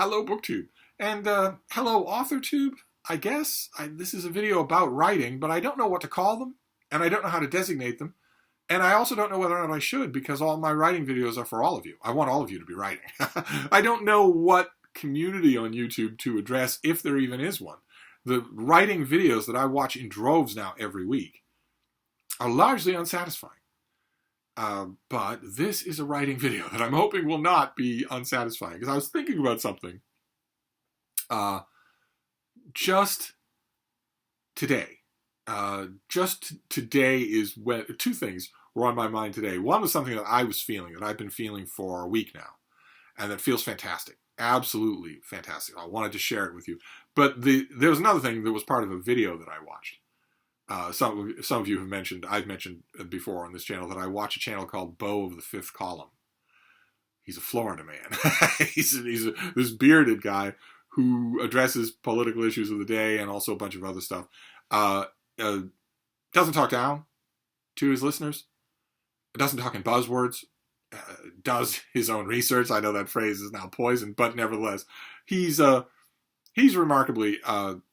Hello, BookTube. And hello, AuthorTube, I guess. This is a video about writing, but I don't know what to call them, and I don't know how to designate them. And I also don't know whether or not I should, because all my writing videos are for all of you. I want all of you to be writing. I don't know what community on YouTube to address, if there even is one. The writing videos that I watch in droves now every week are largely unsatisfying. But this is a writing video that I'm hoping will not be unsatisfying, because I was thinking about something just today. Just today is when two things were on my mind today. One was something that I was feeling, that I've been feeling for a week now, and that feels fantastic. Absolutely fantastic. I wanted to share it with you. But there was another thing that was part of a video that I watched. Some of you have mentioned, I've mentioned before on this channel, that I watch a channel called Beau of the Fifth Column. He's a Florida man. he's this bearded guy who addresses political issues of the day and also a bunch of other stuff. Doesn't talk down to his listeners. Doesn't talk in buzzwords. Does his own research. I know that phrase is now poisoned, but nevertheless, he's remarkably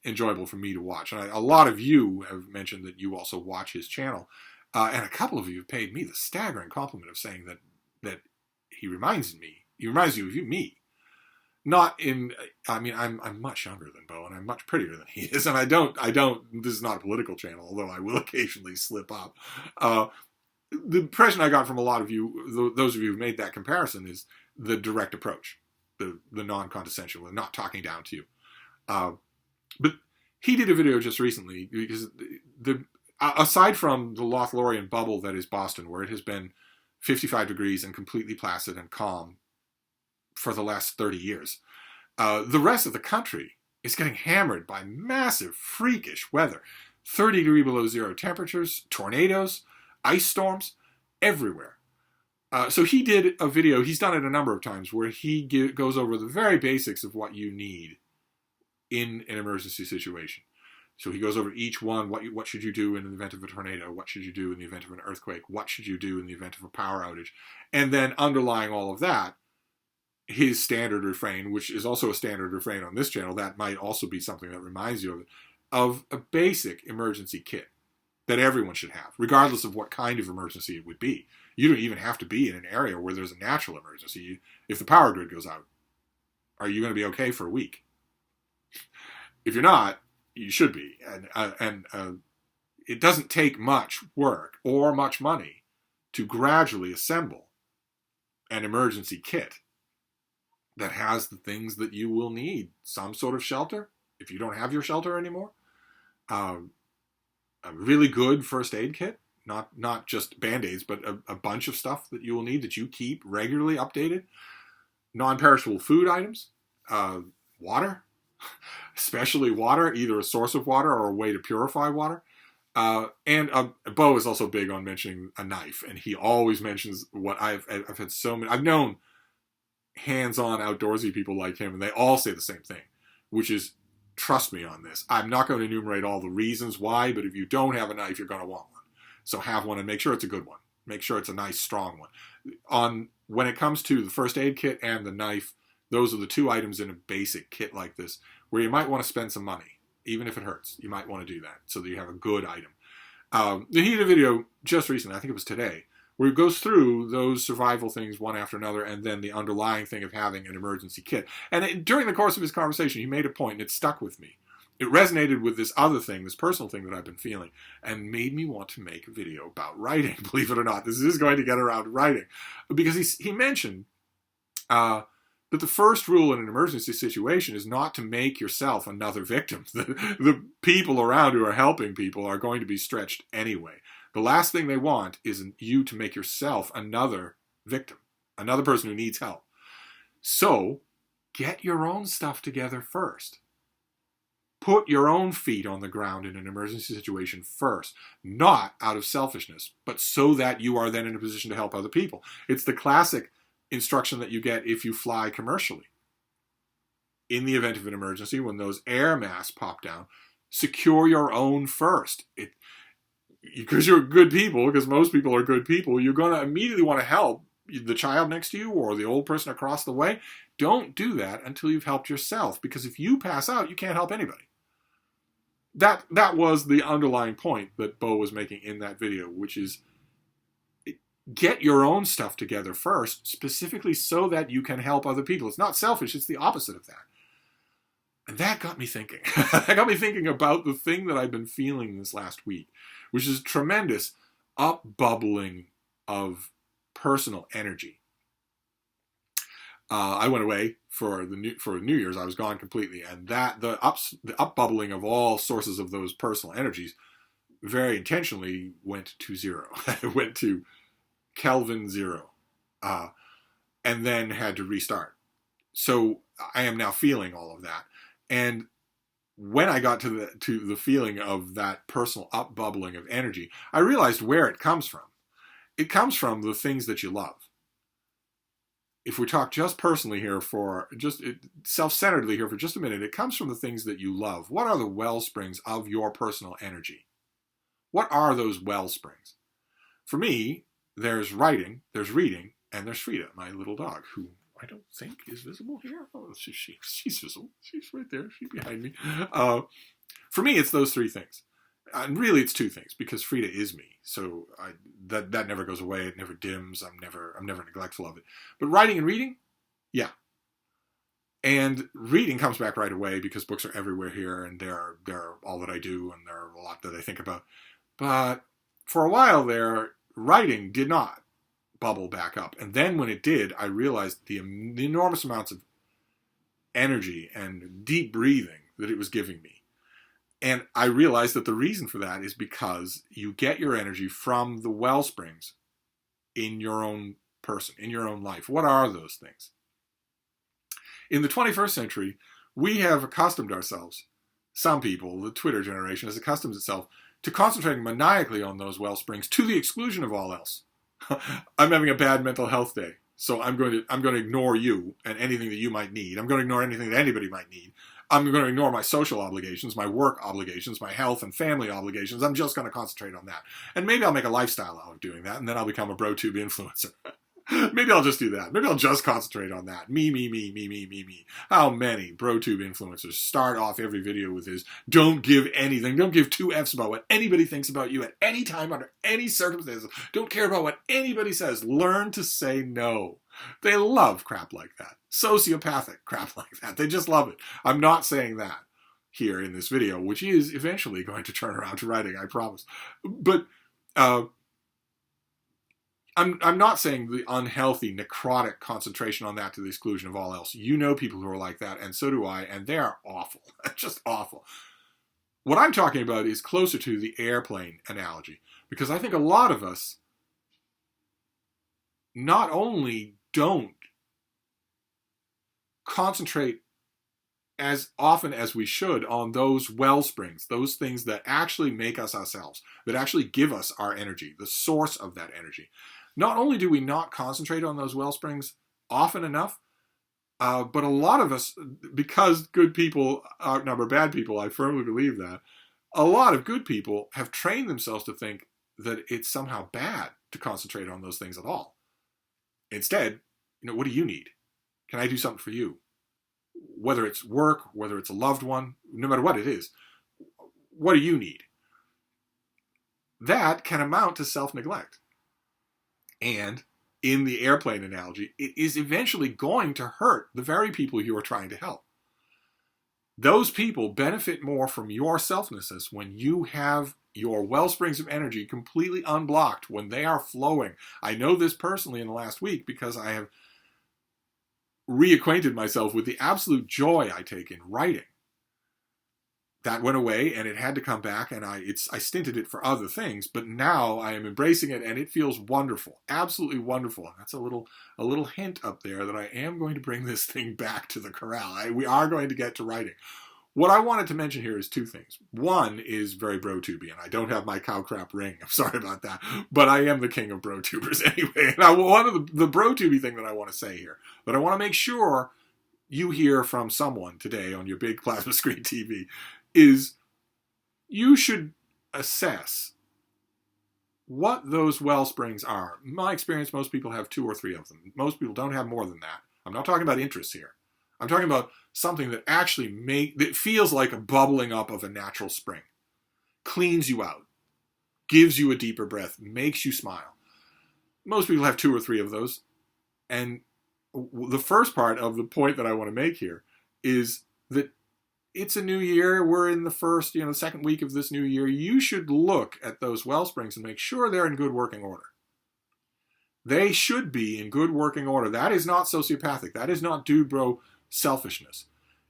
enjoyable for me to watch. And a lot of you have mentioned that you also watch his channel. And a couple of you have paid me the staggering compliment of saying that he reminds you of me. Not in, I mean, I'm much younger than Beau, and I'm much prettier than he is. And I don't, this is not a political channel, although I will occasionally slip up. The impression I got from a lot of you, those of you who've made that comparison, is the direct approach, the non-condescension, the not talking down to you. But he did a video just recently, because aside from the Lothlorien bubble that is Boston, where it has been 55 degrees and completely placid and calm for the last 30 years, the rest of the country is getting hammered by massive, freakish weather. 30 degree below zero temperatures, tornadoes, ice storms, everywhere. So he did a video, he's done it a number of times, where he goes over the very basics of what you need in an emergency situation. So he goes over each one. What should you do in the event of a tornado? What should you do in the event of an earthquake? What should you do in the event of a power outage? And then underlying all of that, his standard refrain, which is also a standard refrain on this channel, that might also be something that reminds you of a basic emergency kit that everyone should have, regardless of what kind of emergency it would be. You don't even have to be in an area where there's a natural emergency. If the power grid goes out, are you going to be okay for a week? If you're not, you should be. And it doesn't take much work or much money to gradually assemble an emergency kit that has the things that you will need. Some sort of shelter, if you don't have your shelter anymore. A really good first aid kit, not just Band-Aids, but a bunch of stuff that you will need, that you keep regularly updated. Non-perishable food items, water, especially water, either a source of water or a way to purify water. And Beau is also big on mentioning a knife, and he always mentions what I've had so many. I've known hands-on outdoorsy people like him, and they all say the same thing, which is, trust me on this. I'm not going to enumerate all the reasons why, but if you don't have a knife, you're going to want one. So have one, and make sure it's a good one. Make sure it's a nice, strong one. When it comes to the first aid kit and the knife, those are the two items in a basic kit like this where you might want to spend some money, even if it hurts. You might want to do that so that you have a good item. He did a video just recently, I think it was today, where he goes through those survival things one after another, and then the underlying thing of having an emergency kit. And during the course of his conversation, he made a point, and it stuck with me. It resonated with this other thing, this personal thing that I've been feeling, and made me want to make a video about writing, believe it or not. This is going to get around to writing. Because he mentioned that the first rule in an emergency situation is not to make yourself another victim. The people around who are helping people are going to be stretched anyway. The last thing they want is you to make yourself another victim, another person who needs help. So get your own stuff together first. Put your own feet on the ground in an emergency situation first, not out of selfishness, but so that you are then in a position to help other people. It's the classic instruction that you get if you fly commercially. In the event of an emergency, when those air masks pop down, secure your own first. Because you're good people, because most people are good people, you're going to immediately want to help the child next to you or the old person across the way. Don't do that until you've helped yourself, because if you pass out, you can't help anybody. That was the underlying point that Bo was making in that video, which is get your own stuff together first, specifically so that you can help other people. It's not selfish, it's the opposite of that. And that got me thinking. That got me thinking about the thing that I've been feeling this last week, which is tremendous upbubbling of personal energy. I went away for New Year's. I was gone completely, and the upbubbling of all sources of those personal energies very intentionally went to zero. It went to Kelvin zero, and then had to restart. So I am now feeling all of that, and when I got to the feeling of that personal upbubbling of energy, I realized where it comes from. It comes from the things that you love. If we talk just personally here self-centeredly here for just a minute, it comes from the things that you love. What are the wellsprings of your personal energy? What are those wellsprings? For me, there's writing, there's reading, and there's Frida, my little dog, who I don't think is visible here. Oh, she's visible. She's right there. She's behind me. For me, it's those three things. And really, it's two things, because Frida is me. So that never goes away. It never dims. I'm never neglectful of it. But writing and reading, yeah. And reading comes back right away because books are everywhere here, and they're all that I do, and they're a lot that I think about. But for a while there, writing did not bubble back up. And then when it did, I realized the enormous amounts of energy and deep breathing that it was giving me. And I realized that the reason for that is because you get your energy from the wellsprings in your own person, in your own life. What are those things? In the 21st century, we have accustomed ourselves, some people, the Twitter generation, has accustomed itself to concentrating maniacally on those wellsprings to the exclusion of all else. I'm having a bad mental health day, so I'm going to ignore you and anything that you might need. I'm going to ignore anything that anybody might need. I'm going to ignore my social obligations, my work obligations, my health and family obligations. I'm just going to concentrate on that. And maybe I'll make a lifestyle out of doing that, and then I'll become a BroTube influencer. Maybe I'll just do that. Maybe I'll just concentrate on that. Me. How many BroTube influencers start off every video with his, don't give anything, don't give two F's about what anybody thinks about you at any time, under any circumstances. Don't care about what anybody says. Learn to say no. They love crap like that. Sociopathic crap like that. They just love it. I'm not saying that here in this video, which is eventually going to turn around to writing, I promise. But I'm not saying the unhealthy, necrotic concentration on that to the exclusion of all else. You know people who are like that, and so do I, and they are awful. Just awful. What I'm talking about is closer to the airplane analogy, because I think a lot of us not only don't concentrate as often as we should on those wellsprings, those things that actually make us ourselves, that actually give us our energy, the source of that energy. Not only do we not concentrate on those wellsprings often enough, but a lot of us, because good people outnumber bad people, I firmly believe that, a lot of good people have trained themselves to think that it's somehow bad to concentrate on those things at all. Instead, what do you need? Can I do something for you? Whether it's work, whether it's a loved one, no matter what it is, what do you need? That can amount to self-neglect. And in the airplane analogy, it is eventually going to hurt the very people you are trying to help. Those people benefit more from your selflessness when you have your wellsprings of energy completely unblocked, when they are flowing. I know this personally in the last week because I have reacquainted myself with the absolute joy I take in writing. That went away and it had to come back, and I stinted it for other things, but now I am embracing it and it feels wonderful, absolutely wonderful. And that's a little hint up there that I am going to bring this thing back to the corral. We are going to get to writing. What I wanted to mention here is two things. One is very BroTubian. I don't have my cow crap ring. I'm sorry about that. But I am the king of BroTubers anyway. And one of the BroTubey thing that I want to say here, but I want to make sure you hear from someone today on your big plasma screen TV, is you should assess what those well springs are. In my experience, most people have 2 or 3 of them. Most people don't have more than that. I'm not talking about interests here. I'm talking about something that actually that feels like a bubbling up of a natural spring. Cleans you out. Gives you a deeper breath. Makes you smile. Most people have 2 or 3 of those. And the first part of the point that I want to make here is that it's a new year. We're in the second week of this new year. You should look at those well springs and make sure they're in good working order. They should be in good working order. That is not sociopathic. That is not dude bro selfishness.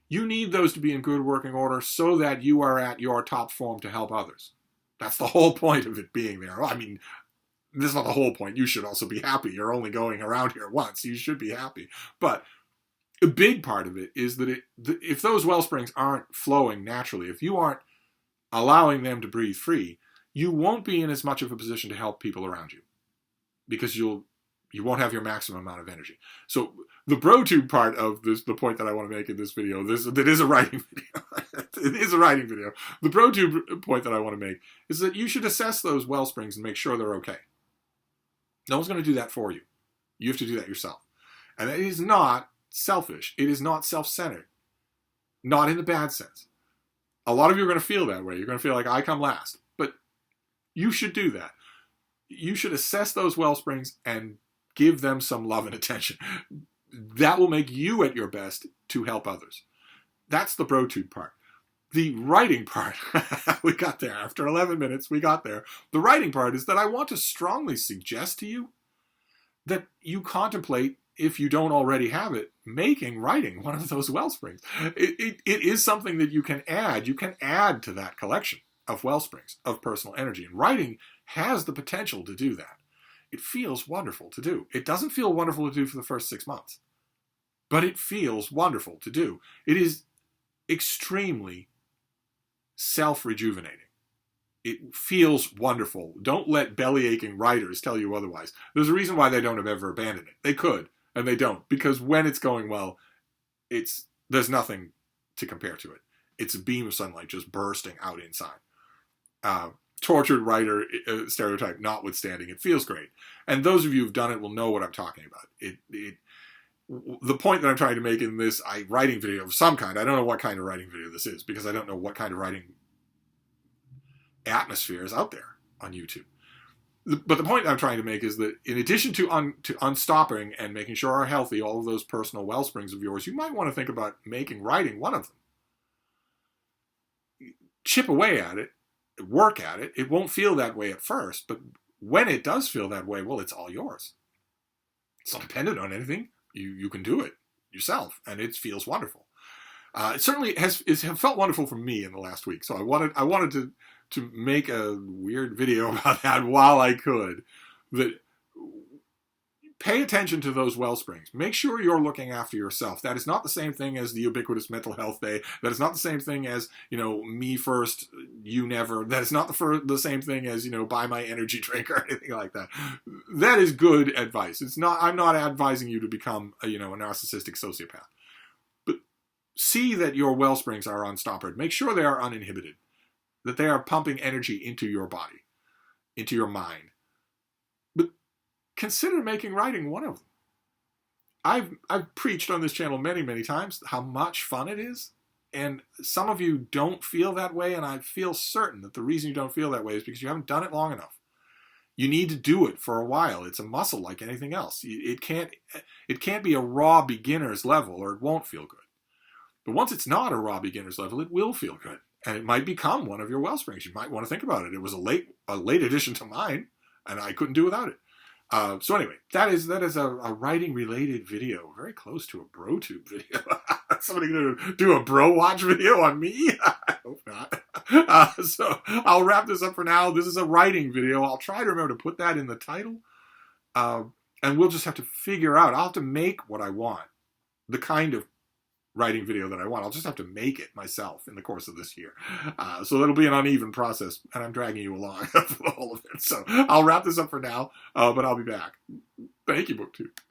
You need those to be in good working order so that you are at your top form to help others. That's the whole point of it being there. I mean, this is not the whole point. You should also be happy. You're only going around here once. You should be happy. But a big part of it is that if those well springs aren't flowing naturally, if you aren't allowing them to breathe free, you won't be in as much of a position to help people around you because you won't have your maximum amount of energy. So the BroTube part of this, the point that I want to make in this video, that is a writing video. It is a writing video. The BroTube point that I want to make is that you should assess those well springs and make sure they're okay. No one's going to do that for you. You have to do that yourself. And it is not selfish. It is not self-centered. Not in the bad sense. A lot of you are going to feel that way. You're going to feel like I come last. But you should do that. You should assess those well springs and give them some love and attention. That will make you at your best to help others. That's the BroTube part. The writing part, we got there. After 11 minutes, we got there. The writing part is that I want to strongly suggest to you that you contemplate, if you don't already have it, making writing one of those well springs. It is something that you can add. You can add to that collection of well springs, of personal energy. And writing has the potential to do that. It feels wonderful to do. It doesn't feel wonderful to do for the first 6 months, but it feels wonderful to do. It is extremely self-rejuvenating. It feels wonderful. Don't let belly-aching writers tell you otherwise. There's a reason why they don't have ever abandoned it. They could, and they don't, because when it's going well, there's nothing to compare to it. It's a beam of sunlight just bursting out inside. Tortured writer stereotype notwithstanding, it feels great. And those of you who've done it will know what I'm talking about. The point that I'm trying to make in this writing video of some kind, I don't know what kind of writing video this is, because I don't know what kind of writing atmosphere is out there on YouTube. But the point I'm trying to make is that in addition to unstopping and making sure are healthy, all of those personal well springs of yours, you might want to think about making writing one of them. Chip away at it, work at it. It won't feel that way at first, but when it does feel that way, well, it's all yours. It's not dependent on anything. You can do it yourself, and it feels wonderful. It certainly has felt wonderful for me in the last week. So I wanted to make a weird video about that while I could. That pay attention to those well springs. Make sure you're looking after yourself. That is not the same thing as the ubiquitous mental health day. That is not the same thing as, me first, you never. That is not the same thing as, buy my energy drink or anything like that. That is good advice. I'm not advising you to become a narcissistic sociopath. But see that your well springs are unstoppered. Make sure they are uninhibited. That they are pumping energy into your body, into your mind. Consider making writing one of them. I've preached on this channel many, many times how much fun it is. And some of you don't feel that way, and I feel certain that the reason you don't feel that way is because you haven't done it long enough. You need to do it for a while. It's a muscle like anything else. It can't be a raw beginner's level, or it won't feel good. But once it's not a raw beginner's level, it will feel good. And it might become one of your well springs. You might want to think about it. It was a late addition to mine, and I couldn't do without it. So anyway, that is a writing related video, very close to a BroTube video. Somebody going to do a bro watch video on me? I hope not. So I'll wrap this up for now. This is a writing video. I'll try to remember to put that in the title. And we'll just have to figure out. I'll have to make what I want. The kind of writing video that I want. I'll just have to make it myself in the course of this year. So it'll be an uneven process, and I'm dragging you along for the whole of it. So I'll wrap this up for now, but I'll be back. Thank you, BookTube.